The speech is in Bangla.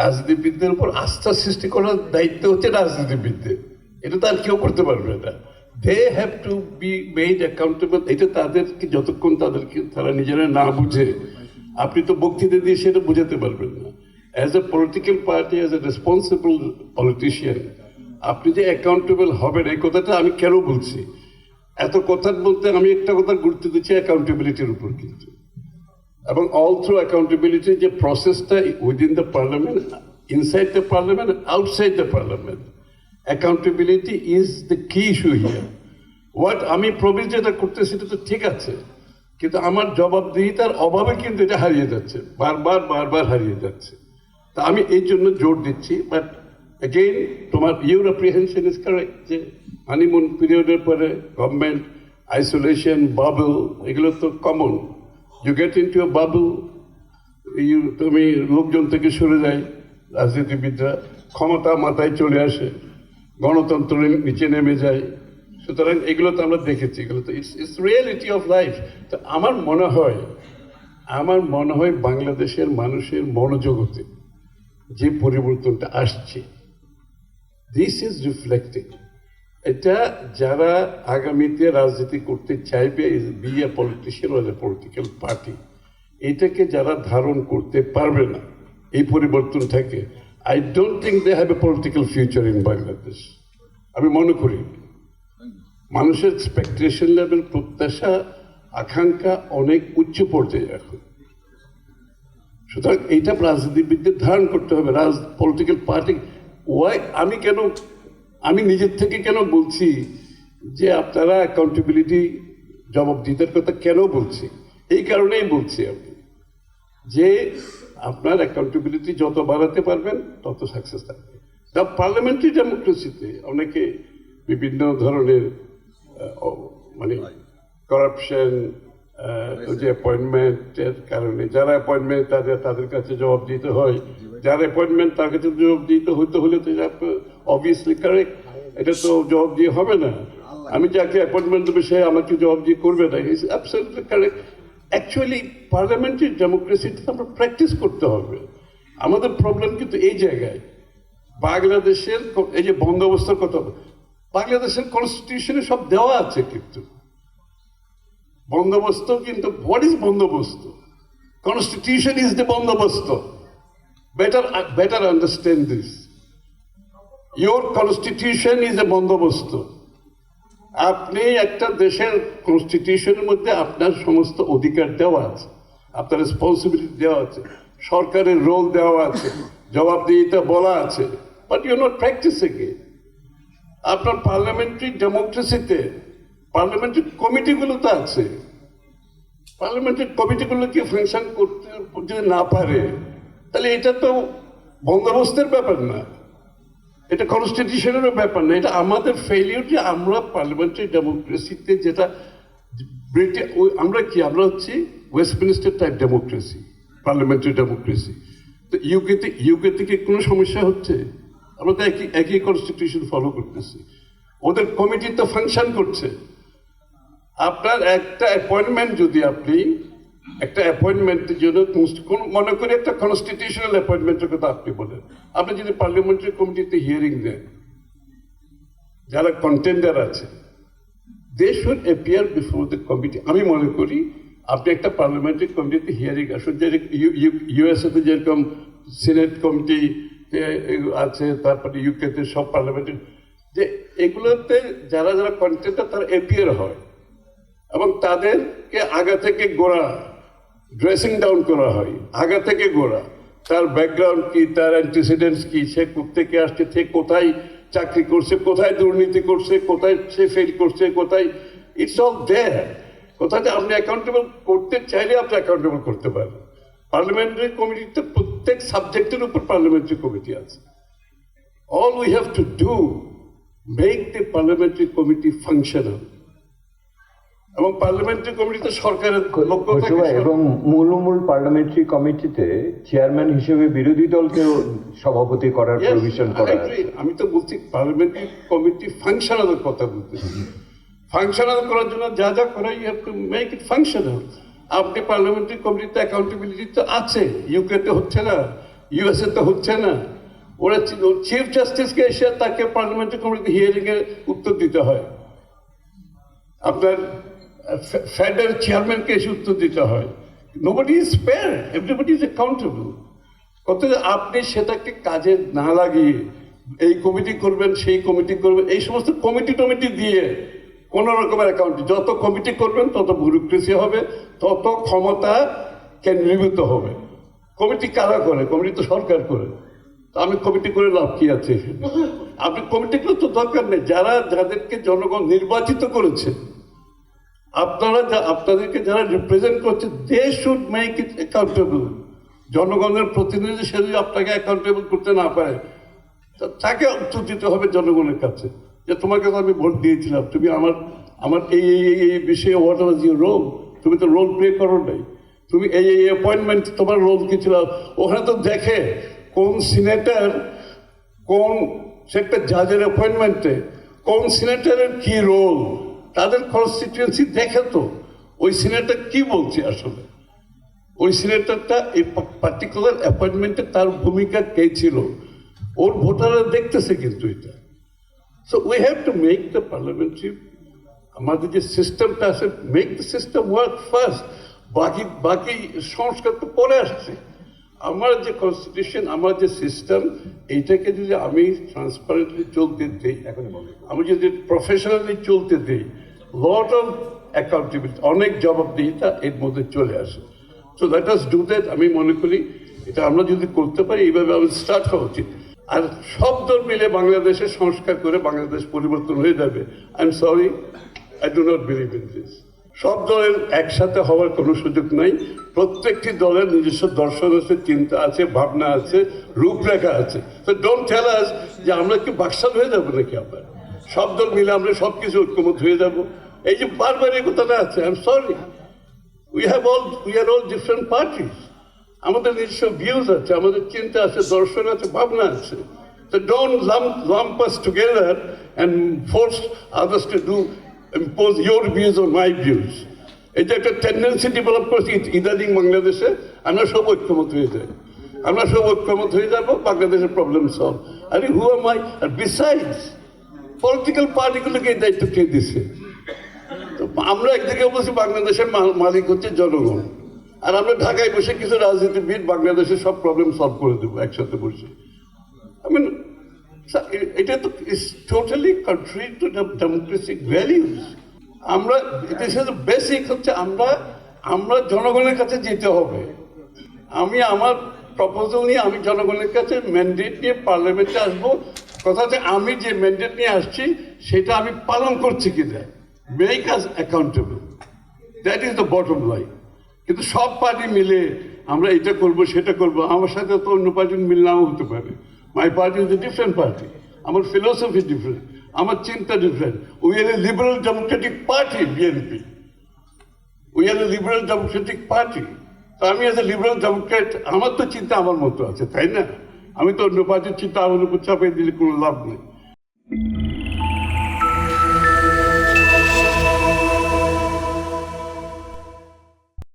রাজনীতিবিদদের উপর আস্থা সৃষ্টি করার দায়িত্ব হচ্ছে রাজনীতিবিদদের, এটা তো আর কেউ করতে পারবে না। They have to be made accountable. এটা তাদেরকে যতক্ষণ তাদেরকে তারা নিজেরা না বুঝে, আপনি তো বক্তৃতা দিয়ে সেটা বুঝাতে পারবেন না। As a political party, as a responsible politician, আপনি যে অ্যাকাউন্টেবল হবেন, এই কথাটা আমি কেন বলছি, এত কথার বলতে আমি একটা কথা গুরুত্ব দিচ্ছি অ্যাকাউন্টেবিলিটির উপর কিন্তু, এবং অল থ্রু অ্যাকাউন্টেবিলিটি যে প্রসেসটা within the parliament, inside the parliament, outside the parliament, accountability is the কি ইস্যু হিয়ার। হোয়াট আমি প্রবীর যেটা করতেছি সেটা তো ঠিক আছে, কিন্তু আমার জবাবদিহিতার অভাবে কিন্তু এটা হারিয়ে যাচ্ছে, বারবার হারিয়ে যাচ্ছে। তা আমি এই জন্য জোর দিচ্ছি। বাট অ্যাগেইন, তোমার ইউর অ্যাপ্রিহেনশন ইজ কারেক্ট যে হানিমুন পিরিয়ডের পরে গভর্নমেন্ট আইসোলেশন, বাবল, এগুলো তো common. You get into a bubble, তুমি লোকজন থেকে সরে যায়, রাজনীতিবিদরা ক্ষমতা মাথায় চলে আসে, গণতন্ত্র নিচে নেমে যায়। সুতরাং এগুলো তো আমরা দেখেছি, এগুলো তো ইটস রিয়েলিটি অফ লাইফ। তো আমার মনে হয় বাংলাদেশের মানুষের মনোজগতে যে পরিবর্তনটা আসছে, দিস ইজ রিফ্লেক্টিং। এটা যারা আগামীতে রাজনীতি করতে চাইবে, be a politician or a political party, এটাকে যারা ধারণ করতে পারবে না এই পরিবর্তনটাকে, I don't think they have a political future in Bangladesh. আমি মনে করি মানুষের এক্সপেকটেশন লেভেল, প্রত্যাশা, আকাঙ্ক্ষা অনেক উচ্চ পর্যায়ে এখন। সুতরাং এইটা রাজনীতিবিদদের ধারণ করতে হবে, পলিটিক্যাল পার্টি। ওয়াই আমি নিজের থেকে কেন বলছি যে আপনারা অ্যাকাউন্টেবিলিটি, জবাবদিহিতার কথা কেন বলছি, এই কারণেই বলছি আমি যে আপনার অ্যাকাউন্টেবিলিটি যত বাড়াতে পারবেন তত সাকসেস থাকবে। দ্য পার্লামেন্টারি ডেমোক্রেসিতে অনেকে বিভিন্ন ধরনের মানে করাপশন, যে অ্যাপয়েন্টমেন্টের কারণে যারা অ্যাপয়েন্টমেন্ট তাদের কাছে জবাব দিতে হয়, যার অ্যাপয়েন্টমেন্ট তার কাছে জবাব দিতে হলে তো অবভিয়াসলি কারেক্ট, এটা তো জবাব দিয়ে হবে না। আমি যাকে অ্যাপয়েন্টমেন্ট দেবো সে আমাকে জবাব দিয়ে করবে না, is absolutely correct. Actually parliamentary ডেমোক্রেসিটা আমরা প্র্যাকটিস করতে হবে। আমাদের প্রবলেম কিন্তু এই জায়গায়, বাংলাদেশের এই যে বন্দোবস্তের কথা, বাংলাদেশের কনস্টিটিউশনে সব দেওয়া আছে, কিন্তু বন্দোবস্ত কিন্তু হোয়াট ইজ বন্দোবস্ত? কনস্টিটিউশন ইজ দ্য বন্দোবস্ত। Better understand this. Your constitution is a বন্দোবস্ত। আপনি একটা দেশের কনস্টিটিউশনের মধ্যে আপনার সমস্ত অধিকার দেওয়া আছে, আপনার রেসপন্সিবিলিটি দেওয়া আছে, সরকারের রোল দেওয়া আছে, জবাবদিহিতা বলা আছে, বাট ইউ নট প্র্যাকটিসিং ইট। আপনার পার্লামেন্টারি ডেমোক্রেসিতে পার্লামেন্টারি কমিটিগুলো তো আছে, পার্লামেন্টারি কমিটিগুলো কি ফাংশন করতে যদি না পারে, তাহলে এটা তো বন্দোবস্তের ব্যাপার না, এটা কনস্টিটিউশনেরও ব্যাপার না। এটা আমাদের ফেলিওর যে আমরা পার্লামেন্টারি ডেমোক্রেসিতে যেটা আমরা হচ্ছি Westminster type democracy, parliamentary democracy. তো ইউকে থেকে কোনো সমস্যা হচ্ছে? আমরা তো একই কনস্টিটিউশন ফলো করতেছি, ওদের কমিটি তো ফাংশন করছে। আপনার একটা অ্যাপয়েন্টমেন্ট, যদি আপনি একটা অ্যাপয়েন্টমেন্টের জন্য মনে করি একটা কনস্টিটিউশনাল অ্যাপয়েন্টমেন্টের কথা আপনি বলেন, আপনি যদি পার্লামেন্টারি কমিটিতে হিয়ারিং দেন, যারা কন্টেন্ডার আছে, they should appear before the committee. আমি মনে করি আপনি একটা পার্লামেন্টারি কমিটিতে হিয়ারিং আসুন, যে ইউএসএতে যেরকম সিনেট কমিটি আছে, তারপরে ইউকেতে সব পার্লামেন্টারি, যে এগুলোতে যারা যারা কন্টেন্ডার তারা অ্যাপিয়ার হয় এবং তাদেরকে আগা থেকে গোড়া ড্রেসিং ডাউন করা হয়, আগা থেকে গোড়া, তার ব্যাকগ্রাউন্ড কি, তার অ্যান্টিসিডেন্টস কি, সে কোথেকে আসছে, সে কোথায় চাকরি করছে, কোথায় দুর্নীতি করছে, কোথায় সে ফেল করছে, কোথায়, ইটস অল দেয়ার। কোথায় আপনি অ্যাকাউন্টেবল করতে চাইলে আপনি অ্যাকাউন্টেবল করতে পারেন। পার্লামেন্টারি কমিটিতে প্রত্যেক সাবজেক্টের উপর পার্লামেন্টারি কমিটি আছে। All we have to do, make the parliamentary committee functional. এবং পার্লামেন্টারি কমিটিতে সরকারের লক্ষ্য থাকে, এবং মূল পার্লামেন্টারি কমিটিতে চেয়ারম্যান হিসেবে বিরোধী দলকেও সভাপতি করার প্রভিশন করা আছে। আমি তো বলছি পার্লামেন্টারি কমিটি ফাংশনাল কথা বলতেছি। ফাংশনাল করার জন্য যা যা করা, you have to make it functional. আপনি পার্লামেন্টারি কমিটিতে অ্যাকাউন্টেবিলিটি তো আছে, ইউকেতে হচ্ছে না, ইউএসএ তো হচ্ছে না। ওরা চিফ জাস্টিসকে এসে তাকে পার্লামেন্টারি কমিটি হিয়ারিং এর উত্তর দিতে হয়, আপনার ফেডের চেয়ারম্যানকে এসে উত্তর দিতে হয়। Nobody is fair, everybody is accountable. কত আপনি সেটাকে কাজে না লাগিয়ে এই কমিটি করবেন, সেই কমিটি করবেন, এই সমস্ত কমিটি টমিটি দিয়ে কোন রকমের অ্যাকাউন্ট, যত কমিটি করবেন তত ব্যুরোক্রেসি হবে, তত ক্ষমতা কেন্দ্রীভূত হবে। কমিটি কারা করে? কমিটি তো সরকার করে। তো আমি কমিটি করে লাভ কি আছে? আপনি কমিটি করে তো দরকার নেই। যাদেরকে জনগণ নির্বাচিত করেছে, আপনাদেরকে যারা রিপ্রেজেন্ট করছে, they should make it accountable. জনগণের প্রতিনিধি সে যদি আপনাকে অ্যাকাউন্টেবল করতে না পারে, তাকে উত্তর দিতে হবে জনগণের কাছে যে তোমাকে তো আমি ভোট দিয়েছিলাম, তুমি আমার এই বিষয়ে হোয়াট ওয়াজ ইউর রোল? তুমি তো রোল প্লে করো নাই। তুমি এই অ্যাপয়েন্টমেন্ট, তোমার রোল কি ছিল? ওখানে তো দেখে কোন সিনেটর, কোন একটা জাজের অ্যাপয়েন্টমেন্টে কোন সিনেটরের কি রোল, তাদের কনস্টিটিউয়েন্সি দেখে তো ওই সিনেটর কি বলছে আসলে, ওই সিনেটরটা এই পার্টিকুলার অ্যাপয়েন্টমেন্টে তার ভূমিকা কে ছিল, ওর ভোটাররা দেখতেছে কিন্তু এটা। So we have to make the parliamentary, আমাদের যে সিস্টেমটা আছে, make the system work first. বাকি সংস্কার তো পরে আসছে। আমার যে কনস্টিটিউশন, আমার যে সিস্টেম, এইটাকে যদি আমি ট্রান্সপারেন্টলি চলতে দিই, আমি যদি প্রফেশনালি চলতে দিই, লট অফ অ্যাকাউন্টেবিলিটি, অনেক জবাবদিহিতা এর মধ্যে চলে আসে। So let us do that. আমি মনে করি এটা আমরা যদি করতে পারি, এইভাবে আমাদের স্টার্ট হওয়া উচিত। আর সব দল মিলে বাংলাদেশে সংস্কার করে বাংলাদেশ পরিবর্তন হয়ে যাবে। I am sorry, I do not believe in this. সব দলের একসাথে হওয়ার কোনো সুযোগ নাই। প্রত্যেকটি দলের নিজস্ব দর্শন আছে, চিন্তা আছে, ভাবনা আছে, রূপরেখা আছে। তো ডোন্ট টেল আস যে আমরা কি বাকশাল হয়ে যাবো নাকি? আমরা সব দল মিলে আমরা সব কিছু ঐক্যমত হয়ে যাব, এই যে বারবার এই কথাটা আছে। I am sorry, we are all different parties. আমাদের নিজস্ব ভিউজ আছে, আমাদের চিন্তা আছে, দর্শন আছে, ভাবনা আছে। So don't lump us together and force others to impose your views on my views. এটা একটা টেন্ডেন্সি ডেভেলপ করছে ইদানিং বাংলাদেশে। আমরা সব ঐক্যমত হয়ে যাই, আমরা সব ঐক্যমত হয়ে যাবো, বাংলাদেশের প্রবলেম সলভ। আরে হু এম আই? আর বিসাইডস পলিটিক্যাল পার্টিগুলোকে এই দায়িত্ব কে দিছে? তো আমরা একদিকে বলছি বাংলাদেশের মালিক হচ্ছে জনগণ, আর আমরা ঢাকায় বসে কিছু রাজনীতিবিদ বাংলাদেশের সব প্রবলেম সলভ করে দেবো একসাথে বসে। I mean, এটা তো is totally contrary to Democratic values. আমরা বেসিক হচ্ছে আমরা জনগণের কাছে যেতে হবে। আমি আমার প্রপোজাল নিয়ে আমি জনগণের কাছে ম্যান্ডেট নিয়ে পার্লামেন্টে আসবো। কথা হচ্ছে আমি যে ম্যান্ডেট নিয়ে আসছি সেটা আমি পালন করছি কিনা, make us accountable, that is the bottom line. কিন্তু সব পার্টি মিলে আমরা এটা করবো সেটা করবো, আমার সাথে তো অন্য পার্টির মিল নাও হতে পারে। My party is a different party. Our philosophy is different. Our চিন্তা different. We are a liberal democratic party, BNP. We are a liberal democratic party. তো আমি as a liberal democrat, আমার তো চিন্তা আমার মতো আছে, তাই না? আমি তো অন্য পার্টির চিন্তা আমার উপর চাপিয়ে দিলে কোনো লাভ নেই।